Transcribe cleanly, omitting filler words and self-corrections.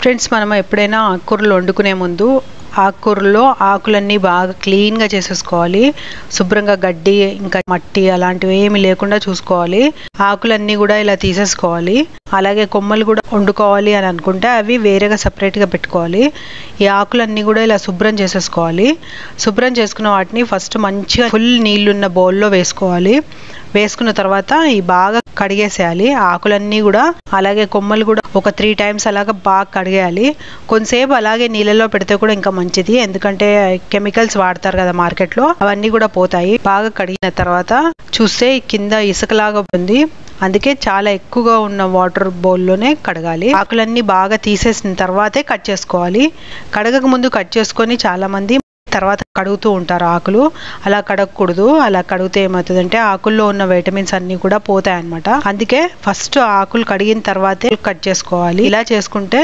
Friends, మనం ఎప్పుడైనా ఆకుకూరలు వండుకునే ముందు ఆకుకూరల్లో ఆకులన్నీ బాగా క్లీన్గా చేసేసుకోవాలి. శుభ్రంగా గడ్డి ఇంకా మట్టి అలాంటివి ఏమి లేకుండా చూసుకోవాలి. ఆకులన్నీ కూడా ఇలా తీసేసుకోవాలి. అలాగే కొమ్మలు కూడా వండుకోవాలి అని అనుకుంటే అవి వేరేగా సపరేట్గా పెట్టుకోవాలి. ఈ ఆకులన్నీ కూడా ఇలా శుభ్రం చేసేసుకోవాలి. శుభ్రం చేసుకున్న వాటిని ఫస్ట్ మంచిగా ఫుల్ నీళ్లున్న బౌల్లో వేసుకోవాలి. వేసుకున్న తర్వాత ఈ బాగా కడిగేసేయాలి ఆకులన్నీ కూడా. అలాగే కొమ్మలు కూడా ఒక 3 times అలాగా బాగా కడిగేయాలి. కొంతసేపు అలాగే నీళ్ళలో పెడితే కూడా ఇంకా మంచిది, ఎందుకంటే కెమికల్స్ వాడతారు కదా మార్కెట్లో, అవన్నీ కూడా పోతాయి. బాగా కడిగిన తర్వాత చూస్తే కింద ఇసుకలాగా ఉంది, అందుకే చాలా ఎక్కువగా ఉన్న వాటర్ బౌల్లోనే కడగాలి. ఆకులన్నీ బాగా తీసేసిన తర్వాతే కట్ చేసుకోవాలి. కడగక ముందు కట్ చేసుకొని చాలా మంది తర్వాత కడుగుతూ ఉంటారు ఆకులు. అలా కడగకూడదు. అలా కడిగితే ఏమవుతుందంటే ఆకుల్లో ఉన్న విటమిన్స్ అన్ని కూడా పోతాయి అన్నమాట. అందుకే ఫస్ట్ ఆకులు కడిగిన తర్వాతే కట్ చేసుకోవాలి. ఇలా చేసుకుంటే